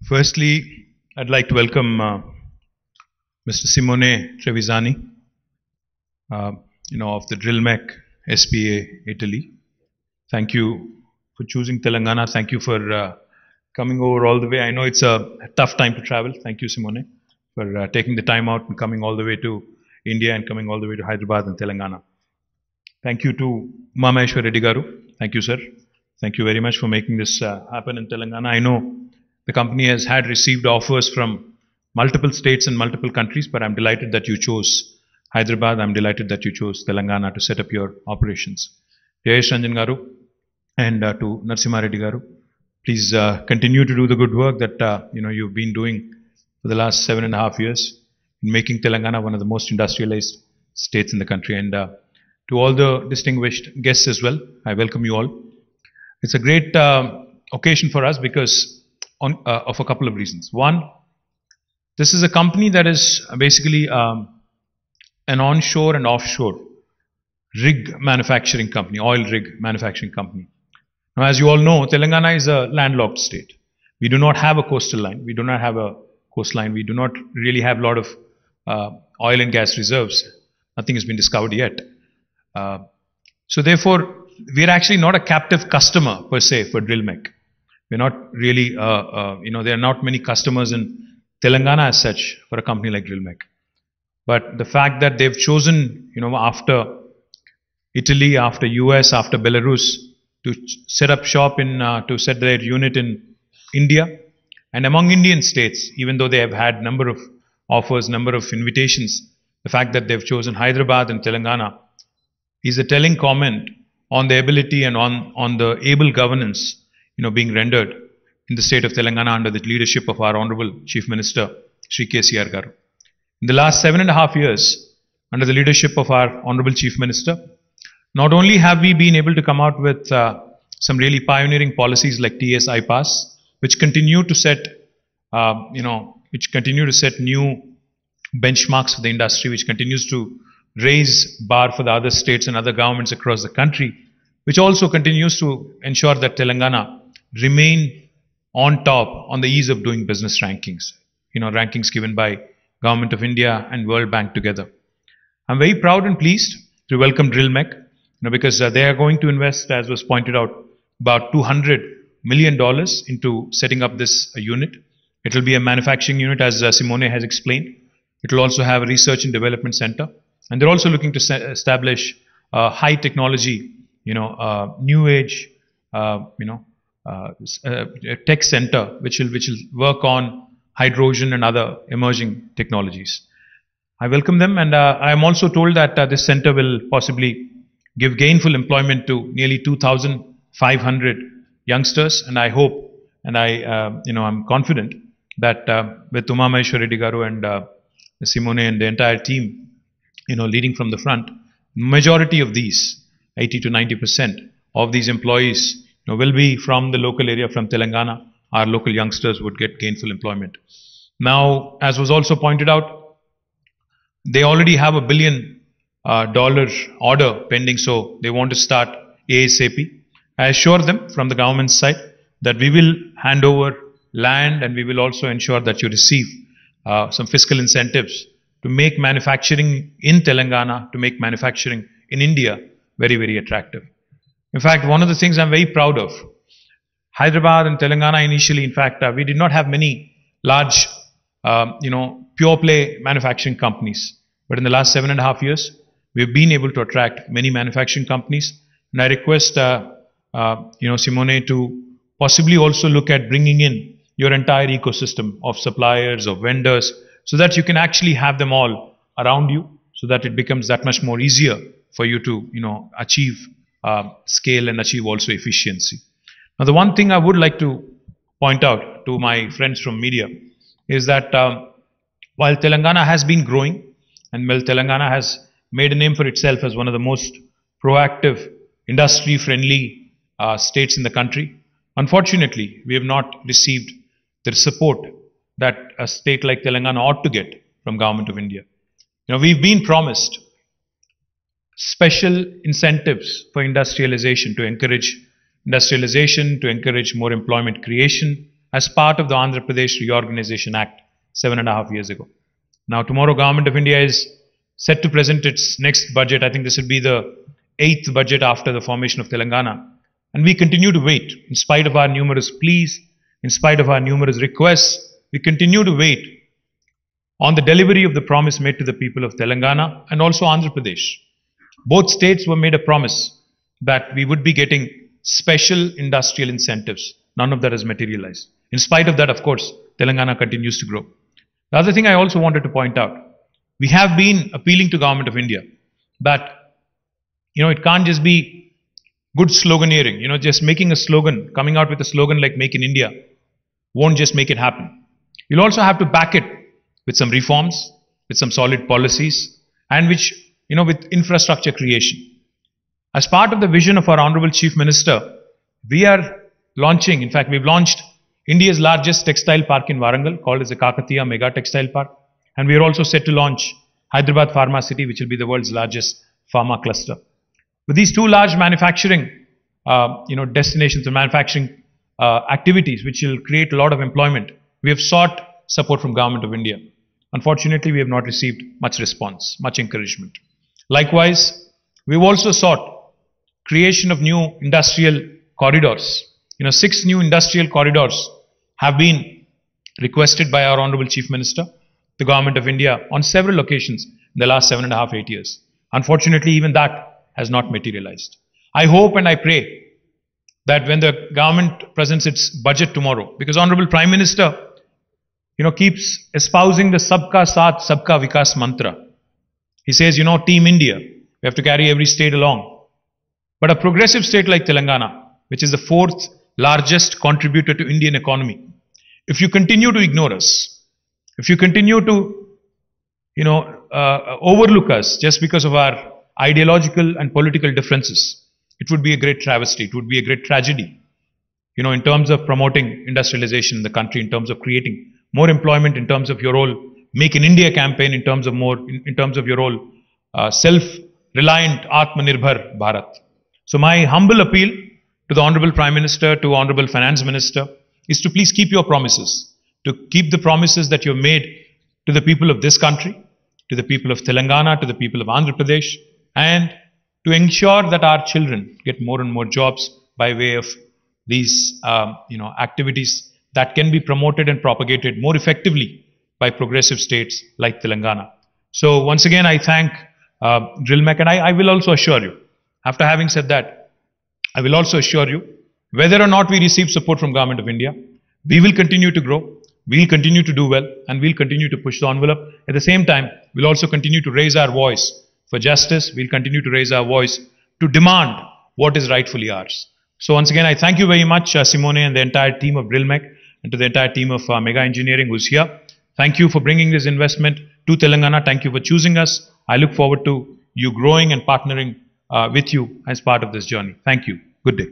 Firstly, I'd like to welcome Mr. Simone Trevisani, of the Drillmec SpA, Italy. Thank you for choosing Telangana. Thank you for coming over all the way. I know it's a tough time to travel. Thank you, Simone, for taking the time out and coming all the way to India and coming all the way to Hyderabad and Telangana. Thank you to Umameshwar Reddy Garu. Thank you, sir. Thank you very much for making this happen in Telangana. I know the company has received offers from multiple states and multiple countries, but I'm delighted that you chose Hyderabad. I'm delighted that you chose Telangana to set up your operations. Jayesh Ranjan Garu and to Narasimha Reddy Garu, please continue to do the good work that you've been doing for the last 7.5 years in making Telangana one of the most industrialized states in the country. And to all the distinguished guests as well, I welcome you all. It's a great occasion for us because of a couple of reasons. One, this is a company that is basically an onshore and offshore rig manufacturing company, oil rig manufacturing company. Now, as you all know, Telangana is a landlocked state. We do not have a coastal line. We do not have a coastline. We do not really have a lot of oil and gas reserves. Nothing has been discovered yet. So therefore, we are actually not a captive customer per se for Drillmec. We're not really, there are not many customers in Telangana as such for a company like Drillmec. But the fact that they've chosen, after Italy, after US, after Belarus, to set up shop to set their unit in India and among Indian states, even though they have had number of offers, number of invitations, the fact that they've chosen Hyderabad and Telangana is a telling comment on the ability and on the able governance being rendered in the state of Telangana under the leadership of our Honorable Chief Minister, Shri KTR Garu. In the last 7.5 years, under the leadership of our Honorable Chief Minister, not only have we been able to come out with some really pioneering policies like TS iPass, which continue to set, new benchmarks for the industry, which continues to raise bar for the other states and other governments across the country, which also continues to ensure that Telangana remain on top on the ease of doing business rankings, rankings given by Government of India and World Bank together. I'm very proud and pleased to welcome Drillmec, because they are going to invest, as was pointed out, about $200 million into setting up this unit. It will be a manufacturing unit, as Simone has explained. It will also have a research and development center, and they're also looking to establish a high technology, new age, tech center, which will work on hydrogen and other emerging technologies. I welcome them, and I am also told that this center will possibly give gainful employment to nearly 2,500 youngsters, and I hope, and I'm confident that with Umameshwar Reddy Garu and Simone and the entire team, leading from the front, majority of these, 80 to 90% of these employees, will be from the local area, from Telangana. Our local youngsters would get gainful employment. Now, as was also pointed out, they already have $1 billion order pending, so they want to start ASAP. I assure them from the government side that we will hand over land, and we will also ensure that you receive some fiscal incentives to make manufacturing in Telangana, to make manufacturing in India very, very attractive. In fact, one of the things I'm very proud of, Hyderabad and Telangana initially, in fact, we did not have many large, pure play manufacturing companies. But in the last 7.5 years, we've been able to attract many manufacturing companies. And I request, Simone, to possibly also look at bringing in your entire ecosystem of suppliers, of vendors, so that you can actually have them all around you, so that it becomes that much more easier for you to, achieve scale and achieve also efficiency. Now, the one thing I would like to point out to my friends from media is that while Telangana has been growing, and while Telangana has made a name for itself as one of the most proactive, industry-friendly states in the country, unfortunately, we have not received the support that a state like Telangana ought to get from Government of India. We've been promised special incentives for industrialization, to encourage more employment creation, as part of the Andhra Pradesh Reorganization Act 7.5 years ago. Now tomorrow Government of India is set to present its next budget. I think this will be the 8th budget after the formation of Telangana. And we continue to wait, in spite of our numerous pleas, in spite of our numerous requests, we continue to wait on the delivery of the promise made to the people of Telangana and also Andhra Pradesh. Both states were made a promise that we would be getting special industrial incentives. None of that has materialized. In spite of that, of course, Telangana continues to grow. The other thing I also wanted to point out, we have been appealing to Government of India that, it can't just be good sloganeering, just making a slogan, coming out with a slogan like Make in India won't just make it happen. You'll also have to back it with some reforms, with some solid policies, and with infrastructure creation. As part of the vision of our Honorable Chief Minister, we are launching, in fact, we've launched India's largest textile park in Warangal, called as the KTR Mega Textile Park. And we are also set to launch Hyderabad Pharma City, which will be the world's largest pharma cluster. With these two large manufacturing, destinations and manufacturing activities, which will create a lot of employment, we have sought support from Government of India. Unfortunately, we have not received much response, much encouragement. Likewise, we've also sought creation of new industrial corridors. 6 new industrial corridors have been requested by our Honorable Chief Minister, the Government of India, on several occasions in the last 7.5, 8 years. Unfortunately, even that has not materialized. I hope and I pray that when the government presents its budget tomorrow, because Honorable Prime Minister, keeps espousing the Sabka Saath, Sabka Vikas mantra. He says, Team India, we have to carry every state along. But a progressive state like Telangana, which is the 4th largest contributor to Indian economy, if you continue to ignore us, if you continue to, overlook us just because of our ideological and political differences, it would be a great travesty, it would be a great tragedy, in terms of promoting industrialization in the country, in terms of creating more employment, in terms of your whole Make in India campaign, in terms of your whole self-reliant Atmanirbhar Bharat. So my humble appeal to the Honorable Prime Minister, to Honorable Finance Minister, is to please keep your promises, to keep the promises that you've made to the people of this country, to the people of Telangana, to the people of Andhra Pradesh, and to ensure that our children get more and more jobs by way of these, activities that can be promoted and propagated more effectively by progressive states like Telangana. So once again, I thank Drillmec, and I will also assure you, after having said that, I will also assure you, whether or not we receive support from Government of India, we will continue to grow, we will continue to do well, and we'll continue to push the envelope. At the same time, we'll also continue to raise our voice for justice. We'll continue to raise our voice to demand what is rightfully ours. So once again, I thank you very much, Simone and the entire team of Drillmec, and to the entire team of Mega Engineering who's here. Thank you for bringing this investment to Telangana. Thank you for choosing us. I look forward to you growing and partnering with you as part of this journey. Thank you. Good day.